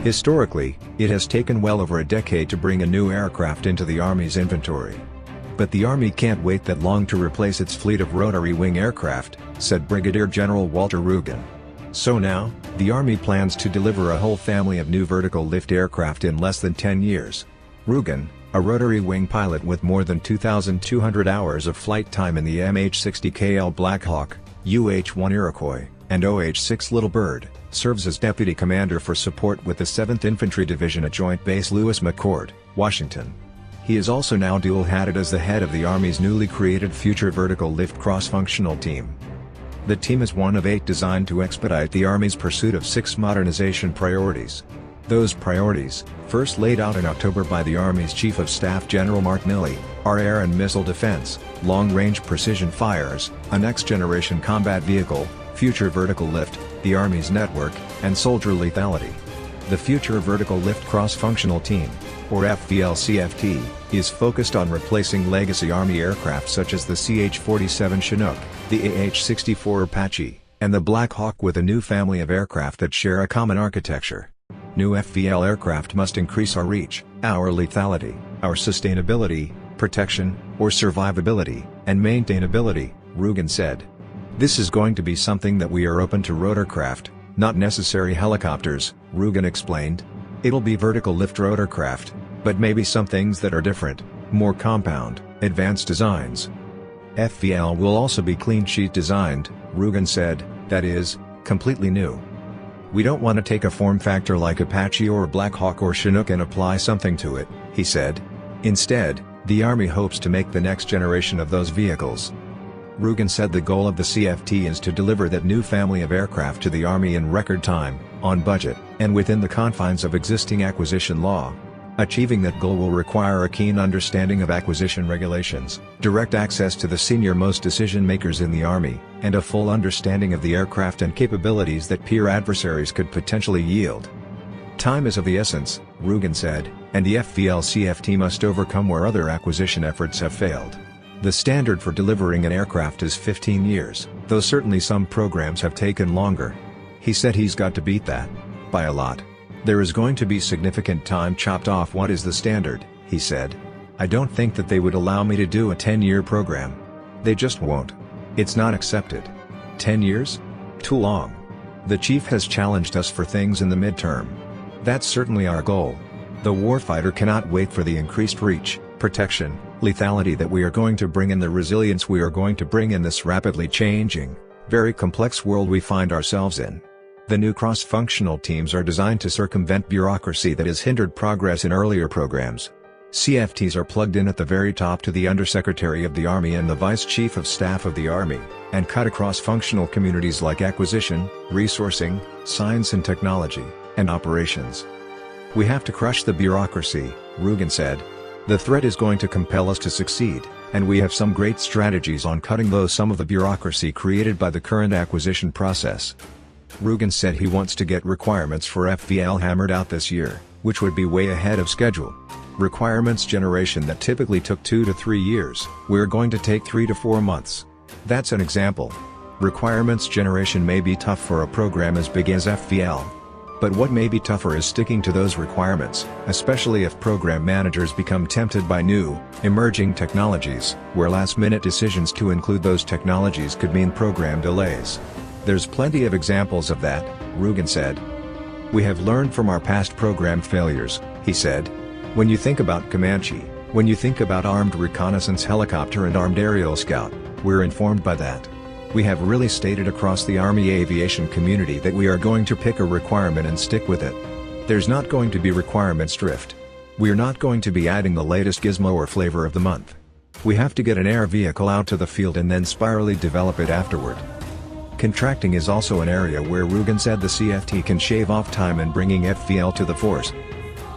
Historically, it has taken well over a decade to bring a new aircraft into the Army's inventory. But the Army can't wait that long to replace its fleet of rotary-wing aircraft, said Brigadier General Walter Rugen. So now, the Army plans to deliver a whole family of new vertical lift aircraft in less than 10 years. Rugen, a rotary-wing pilot with more than 2,200 hours of flight time in the MH-60KL Black Hawk, UH-1 Iroquois, and OH-6 Little Bird, serves as Deputy Commander for support with the 7th Infantry Division at Joint Base Lewis-McChord, Washington. He is also now dual-hatted as the head of the Army's newly created Future Vertical Lift Cross-Functional Team. The team is one of 8 designed to expedite the Army's pursuit of 6 modernization priorities. Those priorities, first laid out in October by the Army's Chief of Staff General Mark Milley, are air and missile defense, long-range precision fires, a next-generation combat vehicle, future vertical lift, the Army's network, and soldier lethality. The Future Vertical Lift Cross-Functional Team, or FVL-CFT, is focused on replacing legacy Army aircraft such as the CH-47 Chinook, the AH-64 Apache, and the Black Hawk with a new family of aircraft that share a common architecture. New FVL aircraft must increase our reach, our lethality, our sustainability, protection, or survivability, and maintainability, Rugen said. This is going to be something that we are open to rotorcraft, not necessary helicopters, Rugen explained. It'll be vertical lift rotorcraft, but maybe some things that are different, more compound, advanced designs. FVL will also be clean sheet designed, Rugen said, that is, completely new. We don't want to take a form factor like Apache or Black Hawk or Chinook and apply something to it, he said. Instead, the Army hopes to make the next generation of those vehicles. Rugen said the goal of the CFT is to deliver that new family of aircraft to the Army in record time, on budget, and within the confines of existing acquisition law. Achieving that goal will require a keen understanding of acquisition regulations, direct access to the senior-most decision-makers in the Army, and a full understanding of the aircraft and capabilities that peer adversaries could potentially yield. Time is of the essence, Rugen said, and the FVL-CFT must overcome where other acquisition efforts have failed. The standard for delivering an aircraft is 15 years, though certainly some programs have taken longer. He said he's got to beat that. By a lot. There is going to be significant time chopped off what is the standard, he said. I don't think that they would allow me to do a 10-year program. They just won't. It's not accepted. 10 years? Too long. The chief has challenged us for things in the midterm. That's certainly our goal. The warfighter cannot wait for the increased reach, protection, lethality that we are going to bring and the resilience we are going to bring in this rapidly changing, very complex world we find ourselves in. The new cross-functional teams are designed to circumvent bureaucracy that has hindered progress in earlier programs. CFTs are plugged in at the very top to the Undersecretary of the Army and the Vice Chief of Staff of the Army, and cut across functional communities like acquisition, resourcing, science and technology, and operations. We have to crush the bureaucracy, Rugen said. The threat is going to compel us to succeed, and we have some great strategies on cutting some of the bureaucracy created by the current acquisition process. Rugen said he wants to get requirements for FVL hammered out this year, which would be way ahead of schedule. Requirements generation that typically took 2 to 3 years, we're going to take 3 to 4 months. That's an example. Requirements generation may be tough for a program as big as FVL. But what may be tougher is sticking to those requirements, especially if program managers become tempted by new, emerging technologies, where last-minute decisions to include those technologies could mean program delays. There's plenty of examples of that, Rugen said. We have learned from our past program failures, he said. When you think about Comanche, when you think about armed reconnaissance helicopter and armed aerial scout, we're informed by that. We have really stated across the Army aviation community that we are going to pick a requirement and stick with it. There's not going to be requirements drift. We're not going to be adding the latest gizmo or flavor of the month. We have to get an air vehicle out to the field and then spirally develop it afterward. Contracting is also an area where Rugen said the CFT can shave off time in bringing FVL to the force.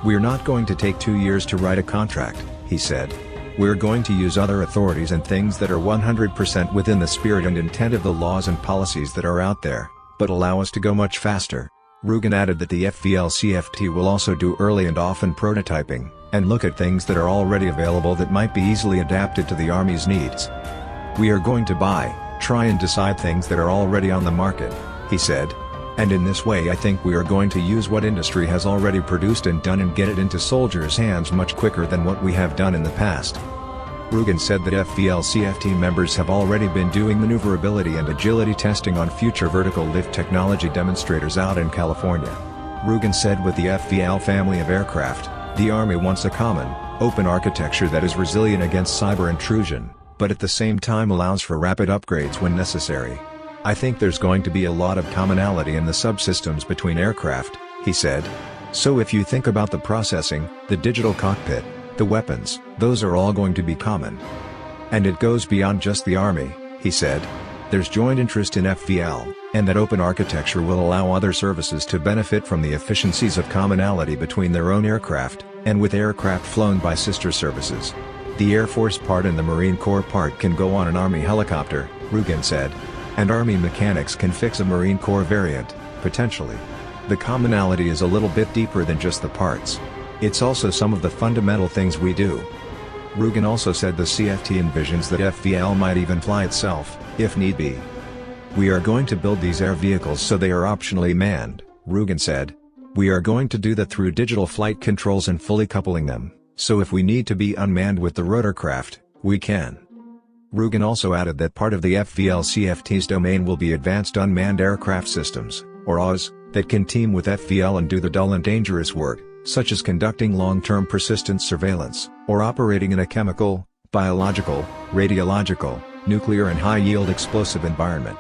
We're not going to take 2 years to write a contract, he said. We're going to use other authorities and things that are 100% within the spirit and intent of the laws and policies that are out there, but allow us to go much faster. Rugen added that the FVL-CFT will also do early and often prototyping, and look at things that are already available that might be easily adapted to the Army's needs. We are going to try and decide things that are already on the market, he said. And in this way I think we are going to use what industry has already produced and done and get it into soldiers' hands much quicker than what we have done in the past. Rugen said that FVL-CFT members have already been doing maneuverability and agility testing on future vertical lift technology demonstrators out in California. Rugen said with the FVL family of aircraft, the Army wants a common, open architecture that is resilient against cyber intrusion, but at the same time allows for rapid upgrades when necessary. I think there's going to be a lot of commonality in the subsystems between aircraft, he said. So if you think about the processing, the digital cockpit, the weapons, those are all going to be common. And it goes beyond just the Army, he said. There's joint interest in FVL, and that open architecture will allow other services to benefit from the efficiencies of commonality between their own aircraft, and with aircraft flown by sister services. The Air Force part and the Marine Corps part can go on an Army helicopter, Rugen said. And Army mechanics can fix a Marine Corps variant, potentially. The commonality is a little bit deeper than just the parts. It's also some of the fundamental things we do. Rugen also said the CFT envisions that FVL might even fly itself, if need be. We are going to build these air vehicles so they are optionally manned, Rugen said. We are going to do that through digital flight controls and fully coupling them, so if we need to be unmanned with the rotorcraft, we can. Rugen also added that part of the FVL-CFT's domain will be Advanced Unmanned Aircraft Systems, or AWS, that can team with FVL and do the dull and dangerous work, such as conducting long-term persistent surveillance, or operating in a chemical, biological, radiological, nuclear and high-yield explosive environment.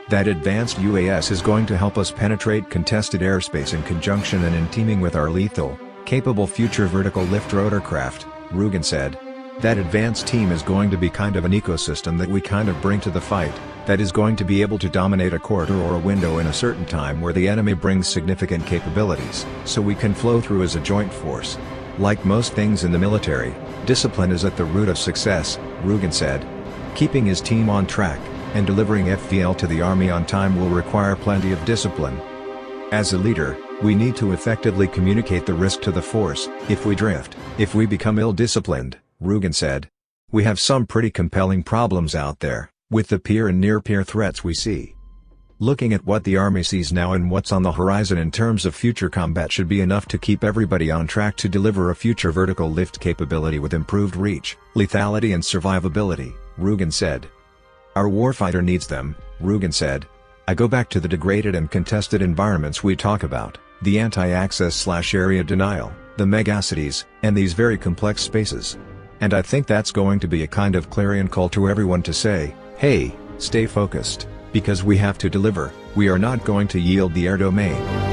That advanced UAS is going to help us penetrate contested airspace in conjunction and in teaming with our lethal, capable future vertical lift rotorcraft, Rugen said. That advanced team is going to be kind of an ecosystem that we kind of bring to the fight, that is going to be able to dominate a corridor or a window in a certain time where the enemy brings significant capabilities, so we can flow through as a joint force. Like most things in the military, discipline is at the root of success, Rugen said. Keeping his team on track, and delivering FVL to the Army on time will require plenty of discipline. As a leader, we need to effectively communicate the risk to the force, if we drift, if we become ill-disciplined, Rugen said. We have some pretty compelling problems out there, with the peer and near-peer threats we see. Looking at what the Army sees now and what's on the horizon in terms of future combat should be enough to keep everybody on track to deliver a future vertical lift capability with improved reach, lethality and survivability, Rugen said. Our warfighter needs them, Rugen said. I go back to the degraded and contested environments we talk about, the anti-access/area denial, the megacities, and these very complex spaces. And I think that's going to be a kind of clarion call to everyone to say, hey, stay focused, because we have to deliver, we are not going to yield the air domain.